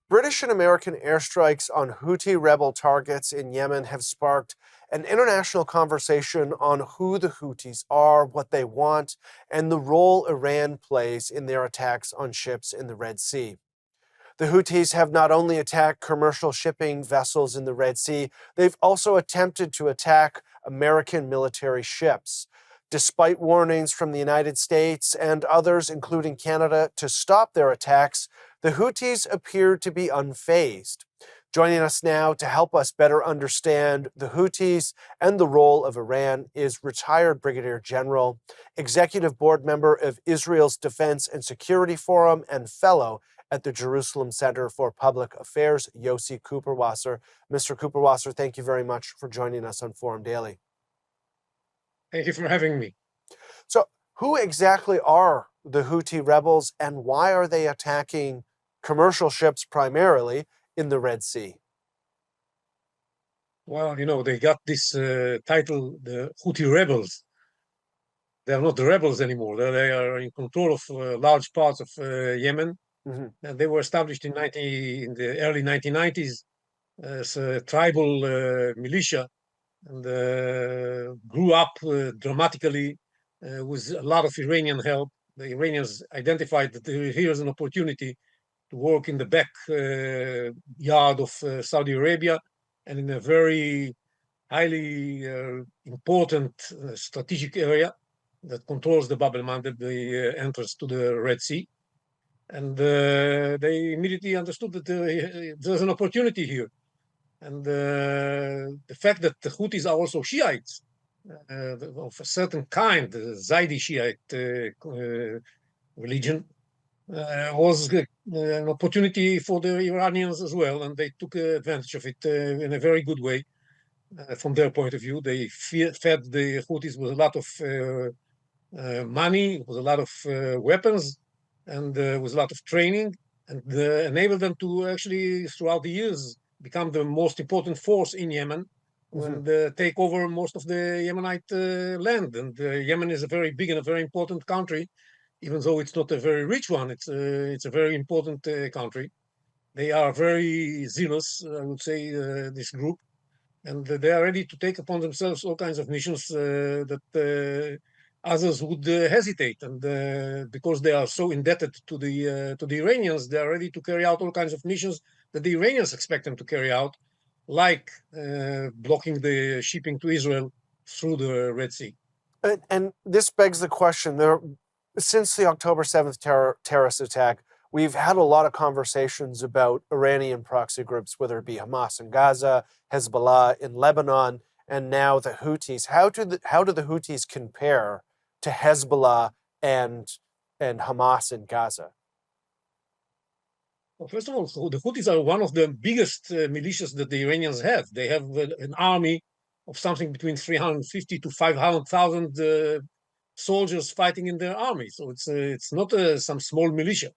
British and American airstrikes on Houthi rebel targets in Yemen have sparked an international conversation on who the Houthis are, what they want, and the role Iran plays in their attacks on ships in the Red Sea. The Houthis have not only attacked commercial shipping vessels in the Red Sea, they've also attempted to attack American military ships. Despite warnings from the United States and others, including Canada, to stop their attacks, the Houthis appear to be unfazed. Joining us now to help us better understand the Houthis and the role of Iran is retired Brigadier General, Executive Board Member of Israel's Defense and Security Forum, and Fellow at the Jerusalem Center for Public Affairs, Yossi Kuperwasser. Mr. Kuperwasser, thank you very much for joining us on Forum Daily. Thank you for having me. So, who exactly are the Houthi rebels and why are they attacking commercial ships primarily in the Red Sea? Well, they got this title, the Houthi Rebels. They are not the rebels anymore. They are in control of large parts of Yemen. Mm-hmm. And they were established in the early 1990s as a tribal militia and grew up dramatically with a lot of Iranian help. The Iranians identified that here's an opportunity to work in the backyard of Saudi Arabia and in a very highly important strategic area that controls the Bab el-Mandeb, the entrance to the Red Sea. And they immediately understood that there's an opportunity here. And the fact that the Houthis are also Shiites of a certain kind, the Zaidi Shiite religion, was an opportunity for the Iranians as well, and they took advantage of it in a very good way. From their point of view, they fed the Houthis with a lot of money, with a lot of weapons, and with a lot of training, and enabled them to actually, throughout the years, become the most important force in Yemen and take over most of the Yemenite land. And Yemen is a very big and a very important country, even though it's not a very rich one. It's a very important country. They are very zealous, I would say, this group, and they are ready to take upon themselves all kinds of missions that others would hesitate. And because they are so indebted to the Iranians, they are ready to carry out all kinds of missions that the Iranians expect them to carry out, like blocking the shipping to Israel through the Red Sea. And this begs the question, since the October 7th terrorist attack, we've had a lot of conversations about Iranian proxy groups, whether it be Hamas in Gaza, Hezbollah in Lebanon, and now the Houthis. How do the Houthis compare to Hezbollah and Hamas in Gaza? Well, first of all, the Houthis are one of the biggest militias that the Iranians have. They have an army of something between 350 to 500,000 soldiers fighting in their army. So it's not some small militia.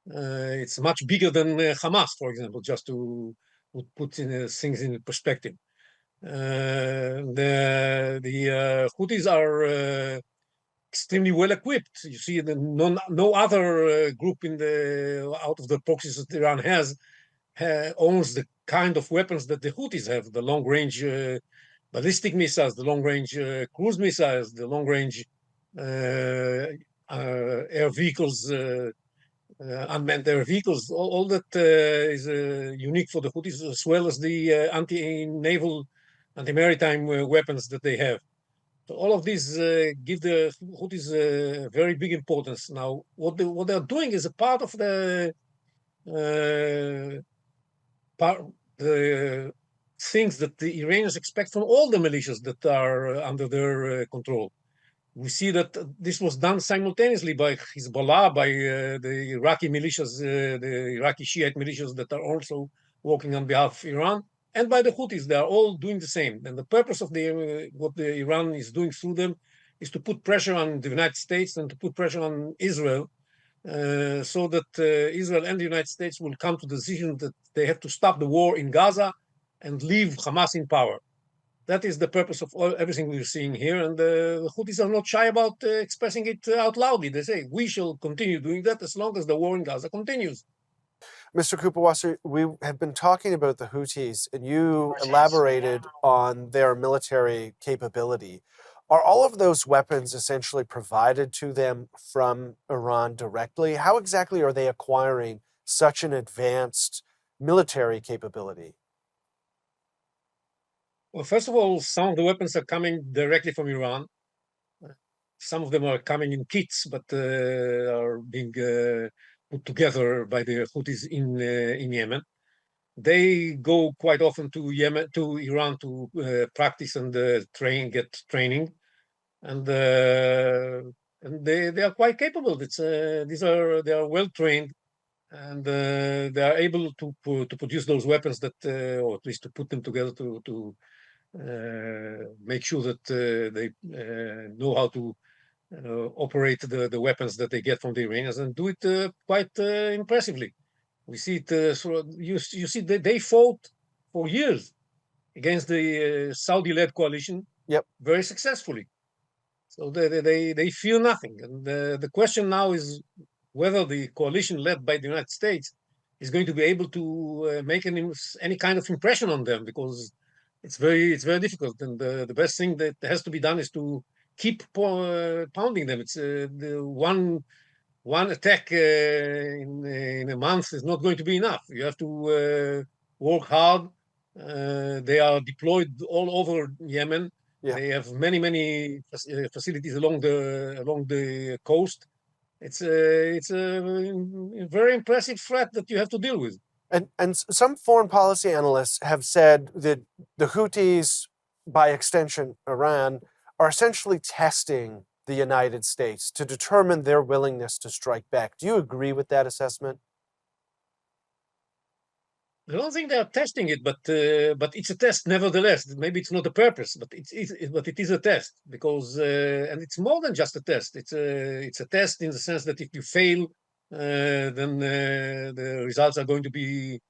It's much bigger than Hamas, for example, just to put things in perspective. The Houthis are extremely well equipped. You see, no other group out of the proxies that Iran has owns the kind of weapons that the Houthis have: the long-range ballistic missiles, the long-range cruise missiles, the long-range air vehicles. Unmanned air vehicles, all that is unique for the Houthis, as well as the anti-naval, anti-maritime weapons that they have. So all of these give the Houthis very big importance. Now, what they're doing is a part of the things that the Iranians expect from all the militias that are under their control. We see that this was done simultaneously by Hezbollah, by the Iraqi militias, the Iraqi Shiite militias that are also working on behalf of Iran, and by the Houthis. They are all doing the same. And the purpose of what the Iran is doing through them is to put pressure on the United States and to put pressure on Israel, so that Israel and the United States will come to the decision that they have to stop the war in Gaza and leave Hamas in power. That is the purpose of everything we're seeing here, and the Houthis are not shy about expressing it out loudly. They say, we shall continue doing that as long as the war in Gaza continues. Mr. Kuperwasser, we have been talking about the Houthis, and you elaborated on their military capability. Are all of those weapons essentially provided to them from Iran directly? How exactly are they acquiring such an advanced military capability? Well, first of all, some of the weapons are coming directly from Iran. Some of them are coming in kits, but are being put together by the Houthis in Yemen. They go quite often to Yemen, to Iran, to practice and get training, and they are quite capable. They are well trained, and they are able to produce those weapons that, or at least to put them together to make sure that they know how to operate the weapons that they get from the Iranians and do it quite impressively. We see it. You see, they fought for years against the Saudi-led coalition Yep. very successfully. So they fear nothing. And the question now is whether the coalition led by the United States is going to be able to make any kind of impression on them, because it's very difficult. And the best thing that has to be done is to keep pounding them. It's the one attack in a month is not going to be enough. You have to work hard. They are deployed all over Yemen. Yeah. They have many facilities along the coast. It's a very impressive threat that you have to deal with. And some foreign policy analysts have said that the Houthis, by extension Iran, are essentially testing the United States to determine their willingness to strike back. Do you agree with that assessment? I don't think they are testing it, but it's a test nevertheless. Maybe it's not the purpose, but it is a test, because and it's more than just a test. It's a test in the sense that if you fail, then the results are going to be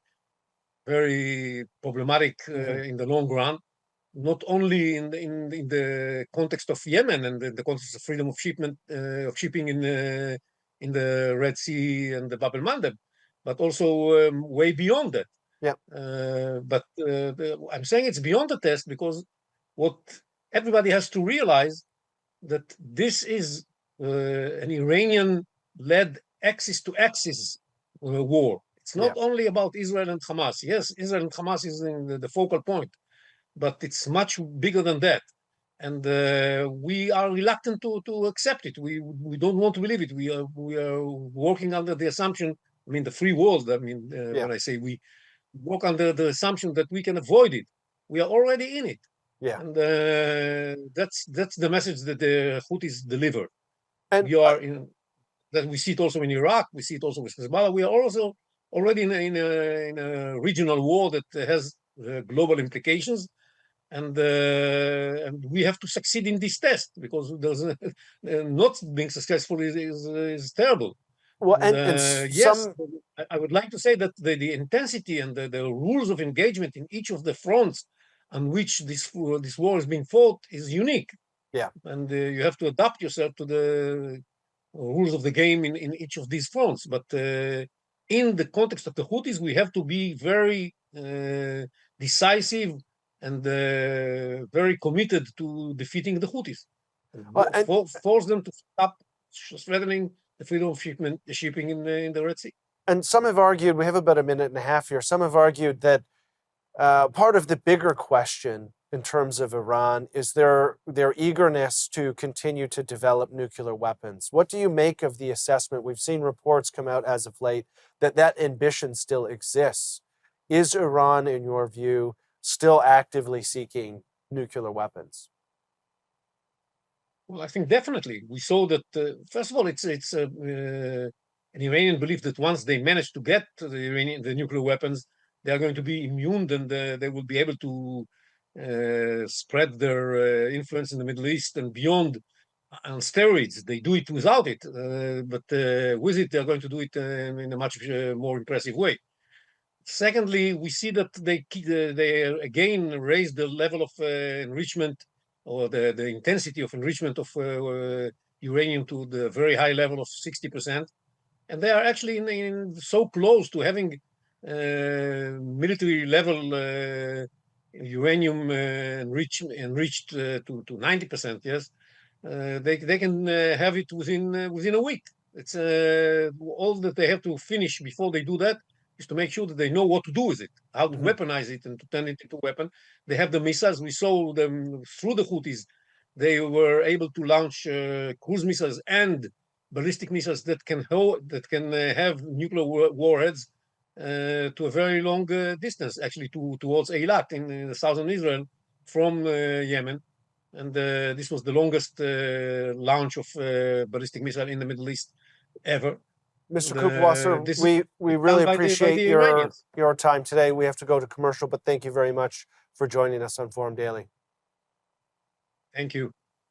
very problematic in the long run. Not only in the context of Yemen and in the context of freedom of shipment of shipping in the Red Sea and the Bab el Mandeb, but also way beyond that. Yeah. I'm saying it's beyond the test because what everybody has to realize that this is an Iranian-led axis-to-axis war. It's not Yeah. only about Israel and Hamas. Yes, Israel and Hamas is in the focal point, but it's much bigger than that. And we are reluctant to accept it. We don't want to believe it. We are working under the assumption. I mean, the free world. I mean, Yeah. when I say we work under the assumption that we can avoid it, we are already in it. Yeah. And that's the message that the Houthis deliver. And We are in that. We see it also in Iraq. We see it also with Hezbollah. We are also already in a regional war that has global implications, and we have to succeed in this test, because there's not being successful is terrible. well, And and yes, some I would like to say that the intensity and the rules of engagement in each of the fronts on which this war is being fought is unique. yeah. And you have to adapt yourself to the rules of the game in each of these fronts. But in the context of the Houthis, we have to be very decisive and very committed to defeating the Houthis, and And force them to stop threatening the freedom of shipping in the Red Sea. and some have argued, we have about a minute and a half here. Some have argued that part of the bigger question in terms of Iran is their eagerness to continue to develop nuclear weapons. What do you make of the assessment? We've seen reports come out as of late that that ambition still exists. Is Iran, in your view, still actively seeking nuclear weapons? Well, I think definitely we saw that. First of all, it's an Iranian belief that once they manage to get the nuclear weapons, they are going to be immune, and they will be able to spread their influence in the Middle East and beyond on steroids. They do it without it, but with it, they are going to do it in a much more impressive way. Secondly, we see that they again raise the level of enrichment, or the intensity of enrichment of uranium to the very high level of 60%. And they are actually so close to having military level uranium enriched to 90%. Yes, they can have it within a week. It's all that they have to finish before they do that is to make sure that they know what to do with it, how to weaponize it, and to turn it into a weapon. They have the missiles. We saw them through the Houthis. They were able to launch cruise missiles and ballistic missiles that can have nuclear warheads to a very long distance, actually towards Eilat in southern Israel from Yemen. And this was the longest launch of ballistic missile in the Middle East ever. Mr. And, Kuperwasser, this is we done really by appreciate the Iranians. your time today. We have to go to commercial, but thank you very much for joining us on Forum Daily. Thank you.